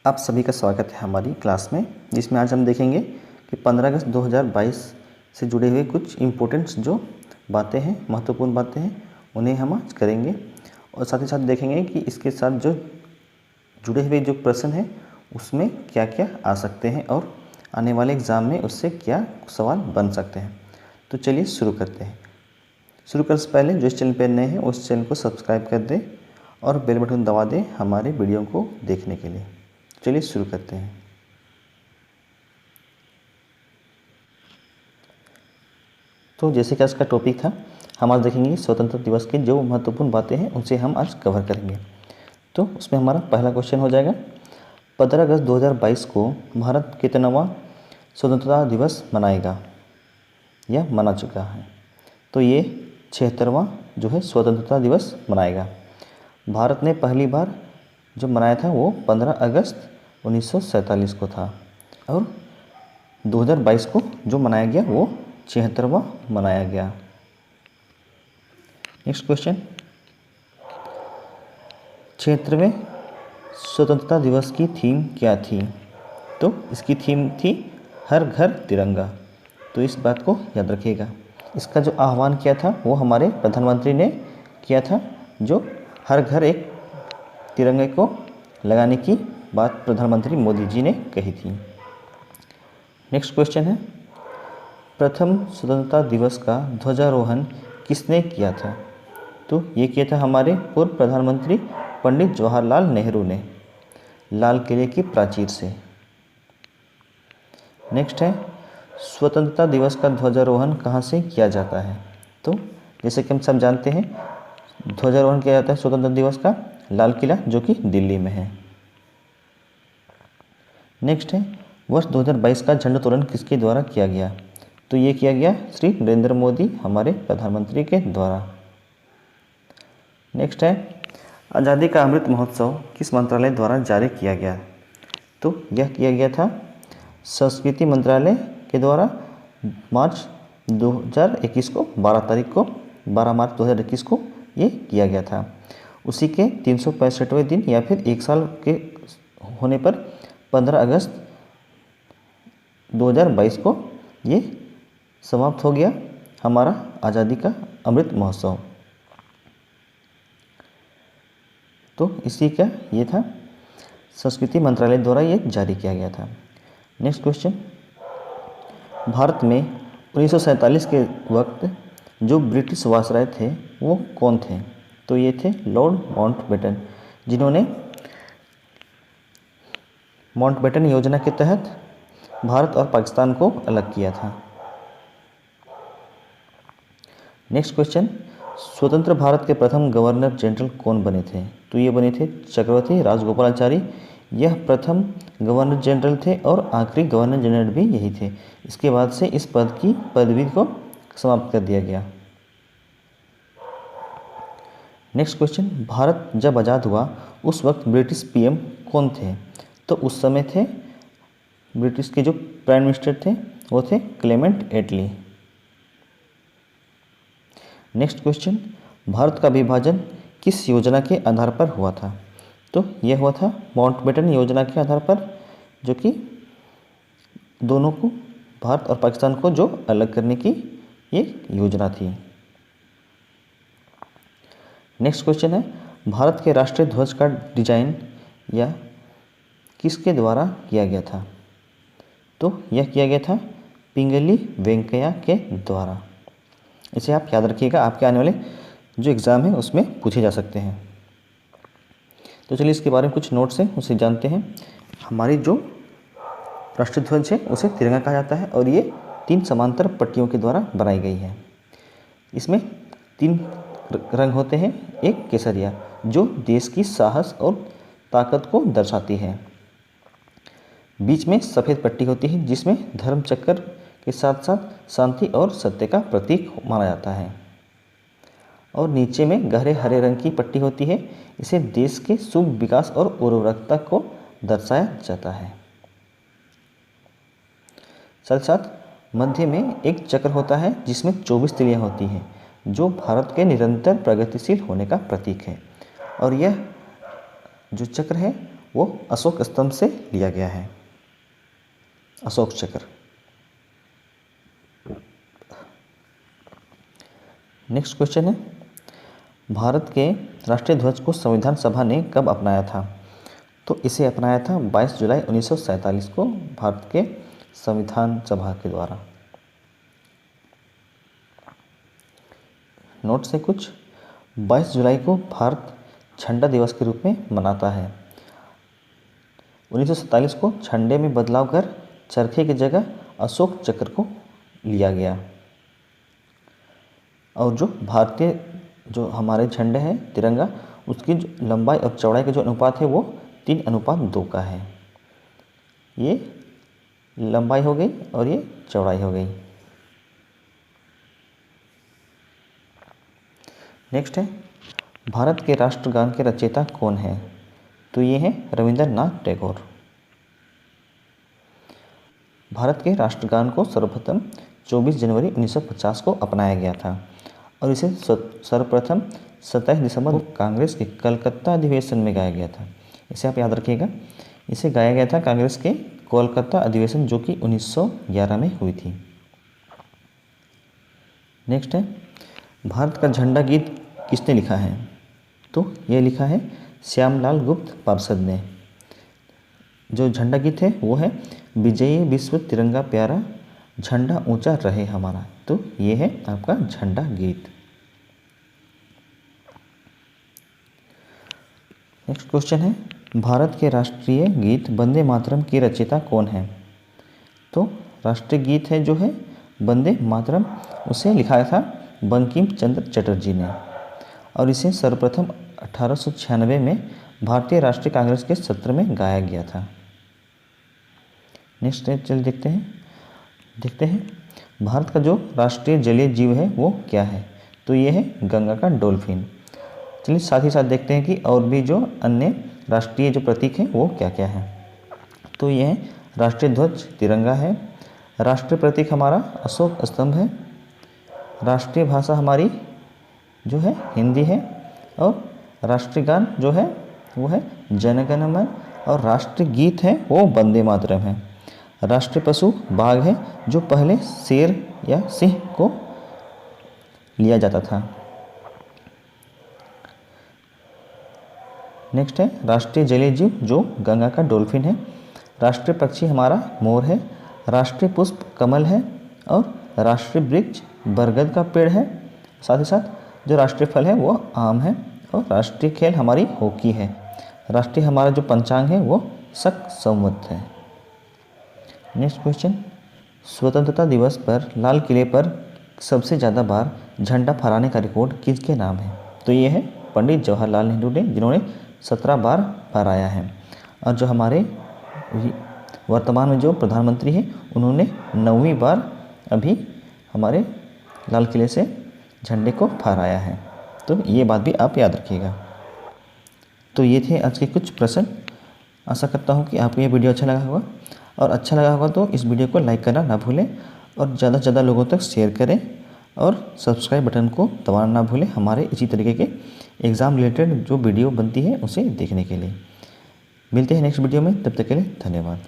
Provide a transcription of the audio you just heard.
आप सभी का स्वागत है हमारी क्लास में, जिसमें आज हम देखेंगे कि 15 अगस्त 2022 से जुड़े हुए कुछ इम्पोर्टेंट्स जो बातें हैं, महत्वपूर्ण बातें हैं, उन्हें हम आज करेंगे। और साथ ही साथ देखेंगे कि इसके साथ जो जुड़े हुए जो प्रश्न हैं उसमें क्या क्या आ सकते हैं और आने वाले एग्ज़ाम में उससे क्या सवाल बन सकते हैं। तो चलिए शुरू करते हैं। शुरू करने से पहले जो इस चैनल पर नए हैं उस चैनल को सब्सक्राइब कर दें और बेल बटन दबा दें हमारे वीडियो को देखने के लिए। चलिए शुरू करते हैं। तो जैसे कि आज का टॉपिक था, हम आज देखेंगे स्वतंत्रता दिवस की जो महत्वपूर्ण बातें हैं उनसे हम आज कवर करेंगे। तो उसमें हमारा पहला क्वेश्चन हो जाएगा, 15 अगस्त 2022 को भारत कितनावां स्वतंत्रता दिवस मनाएगा या मना चुका है? तो ये 76वां जो है स्वतंत्रता दिवस मनाएगा। भारत ने पहली बार जो मनाया था वो 15 अगस्त 1947 को था और 2022 को जो मनाया गया वो 76वां मनाया गया। नेक्स्ट क्वेश्चन, 76वें स्वतंत्रता दिवस की थीम क्या थी? तो इसकी थीम थी हर घर तिरंगा। तो इस बात को याद रखिएगा। इसका जो आह्वान किया था वो हमारे प्रधानमंत्री ने किया था, जो हर घर एक तिरंगे को लगाने की बात प्रधानमंत्री मोदी जी ने कही थी। नेक्स्ट क्वेश्चन है, प्रथम स्वतंत्रता दिवस का ध्वजारोहण किसने किया था? तो ये किया था हमारे पूर्व प्रधानमंत्री पंडित जवाहरलाल नेहरू ने लाल किले की प्राचीर से। नेक्स्ट है, स्वतंत्रता दिवस का ध्वजारोहण कहाँ से किया जाता है? तो जैसे कि हम सब जानते हैं, ध्वजारोहण किया जाता है स्वतंत्रता दिवस का लाल किला, जो कि दिल्ली में है। नेक्स्ट है, वर्ष 2022 का झंडोत्तोलन किसके द्वारा किया गया? तो ये किया गया श्री नरेंद्र मोदी हमारे प्रधानमंत्री के द्वारा। नेक्स्ट है, आज़ादी का अमृत महोत्सव किस मंत्रालय द्वारा जारी किया गया? तो यह किया गया था संस्कृति मंत्रालय के द्वारा मार्च 2021 को 12 मार्च 2021 को ये किया गया था। उसी के 365वें दिन या फिर एक साल के होने पर 15 अगस्त 2022 को ये समाप्त हो गया हमारा आज़ादी का अमृत महोत्सव। तो इसी का ये था, संस्कृति मंत्रालय द्वारा ये जारी किया गया था। नेक्स्ट क्वेश्चन, भारत में 1947 के वक्त जो ब्रिटिश वायसराय थे वो कौन थे? तो ये थे लॉर्ड माउंटबेटन, जिन्होंने माउंटबेटन योजना के तहत भारत और पाकिस्तान को अलग किया था। नेक्स्ट क्वेश्चन, स्वतंत्र भारत के प्रथम गवर्नर जनरल कौन बने थे? तो ये बने थे चक्रवर्ती राजगोपालाचारी। यह प्रथम गवर्नर जनरल थे और आखिरी गवर्नर जनरल भी यही थे। इसके बाद से इस पद की पदवी को समाप्त कर दिया गया। नेक्स्ट क्वेश्चन, भारत जब आज़ाद हुआ उस वक्त ब्रिटिश पीएम कौन थे? तो उस समय थे ब्रिटिश के जो प्राइम मिनिस्टर थे वो थे क्लेमेंट एटली। नेक्स्ट क्वेश्चन, भारत का विभाजन किस योजना के आधार पर हुआ था? तो यह हुआ था माउंटबेटन योजना के आधार पर, जो कि दोनों को, भारत और पाकिस्तान को जो अलग करने की ये योजना थी। नेक्स्ट क्वेश्चन है, भारत के राष्ट्रीय ध्वज का डिजाइन या किसके द्वारा किया गया था? तो यह किया गया था पिंगली वेंकैया के द्वारा। इसे आप याद रखिएगा, आपके आने वाले जो एग्ज़ाम है उसमें पूछे जा सकते हैं। तो चलिए इसके बारे में कुछ नोट्स हैं उसे जानते हैं। हमारी जो राष्ट्रीय ध्वज है उसे तिरंगा कहा जाता है और ये 3 समांतर पट्टियों के द्वारा बनाई गई है। इसमें 3 रंग होते हैं। एक केसरिया, जो देश की साहस और ताकत को दर्शाती है। बीच में सफ़ेद पट्टी होती है जिसमें धर्म चक्र के साथ साथ शांति और सत्य का प्रतीक माना जाता है। और नीचे में गहरे हरे रंग की पट्टी होती है। इसे देश के शुभ विकास और उर्वरकता को दर्शाया जाता है। साथ साथ मध्य में एक चक्र होता है जिसमें 24 तिलियां होती हैं, जो भारत के निरंतर प्रगतिशील होने का प्रतीक है। और यह जो चक्र है वो अशोक स्तंभ से लिया गया है, अशोक चक्र। नेक्स्ट क्वेश्चन है, भारत के राष्ट्रीय ध्वज को संविधान सभा ने कब अपनाया था? तो इसे अपनाया था 22 जुलाई 1947 को भारत के संविधान सभा के द्वारा। नोट से कुछ, 22 जुलाई को भारत झंडा दिवस के रूप में मनाता है। 1947 को झंडे में बदलाव कर चरखे की जगह अशोक चक्र को लिया गया। और जो भारतीय जो हमारे झंडे हैं तिरंगा, उसकी जो लंबाई और चौड़ाई का जो अनुपात है वो 3:2 का है। ये लंबाई हो गई और ये चौड़ाई हो गई। नेक्स्ट है, भारत के राष्ट्रगान के रचयिता कौन है? तो ये है रविंद्रनाथ टैगोर। भारत के राष्ट्रगान को सर्वप्रथम 24 जनवरी 1950 को अपनाया गया था और इसे सर्वप्रथम 27 दिसंबर को कांग्रेस के कलकत्ता अधिवेशन में गाया गया था। इसे आप याद रखिएगा, इसे गाया गया था कांग्रेस के कोलकाता अधिवेशन जो कि 1911 में हुई थी। नेक्स्ट है, भारत का झंडा गीत किसने लिखा है? तो ये लिखा है श्यामलाल गुप्त पार्षद ने। जो झंडा गीत है वो है विजयी विश्व तिरंगा प्यारा, झंडा ऊंचा रहे हमारा। तो ये है आपका झंडा गीत। नेक्स्ट क्वेश्चन है, भारत के राष्ट्रीय गीत वंदे मातरम की रचयिता कौन है? तो राष्ट्रीय गीत है जो है वंदे मातरम, उसे लिखा था बंकिम चंद्र चटर्जी ने और इसे सर्वप्रथम 1896 में भारतीय राष्ट्रीय कांग्रेस के सत्र में गाया गया था। नेक्स्ट चल देखते हैं भारत का जो राष्ट्रीय जलीय जीव है वो क्या है? तो ये है गंगा का डॉल्फिन। चलिए साथ ही साथ देखते हैं कि और भी जो अन्य राष्ट्रीय जो प्रतीक हैं वो क्या क्या हैं। तो ये है राष्ट्रीय ध्वज तिरंगा है, राष्ट्रीय प्रतीक हमारा अशोक स्तंभ है, राष्ट्रीय भाषा हमारी जो है हिंदी है और राष्ट्रीय गान जो है वो है जन गण मन और राष्ट्रीय गीत है वो वंदे मातरम है। राष्ट्रीय पशु बाघ है जो पहले शेर या सिंह को लिया जाता था। नेक्स्ट है राष्ट्रीय जलीय जीव जो गंगा का डॉल्फिन है, राष्ट्रीय पक्षी हमारा मोर है, राष्ट्रीय पुष्प कमल है और राष्ट्रीय वृक्ष बरगद का पेड़ है। साथ ही साथ जो राष्ट्रीय फल है वो आम है और राष्ट्रीय खेल हमारी हॉकी है। राष्ट्रीय हमारा जो पंचांग है वो शक संवत है। नेक्स्ट क्वेश्चन, स्वतंत्रता दिवस पर लाल किले पर सबसे ज़्यादा बार झंडा फहराने का रिकॉर्ड किसके नाम है? तो ये है पंडित जवाहरलाल नेहरू ने, जिन्होंने 17 बार फहराया है। और जो हमारे वर्तमान में जो प्रधानमंत्री हैं उन्होंने 9वीं बार अभी हमारे लाल किले से झंडे को फहराया है। तो ये बात भी आप याद रखिएगा। तो ये थे आज के कुछ प्रश्न। आशा करता हूँ कि आपको ये वीडियो अच्छा लगा होगा और अच्छा लगा होगा तो इस वीडियो को लाइक करना ना भूलें और ज़्यादा से ज़्यादा लोगों तक शेयर करें और सब्सक्राइब बटन को दबाना ना भूलें हमारे इसी तरीके के एग्ज़ाम रिलेटेड जो वीडियो बनती है उसे देखने के लिए। मिलते हैं नेक्स्ट वीडियो में, तब तक के लिए धन्यवाद।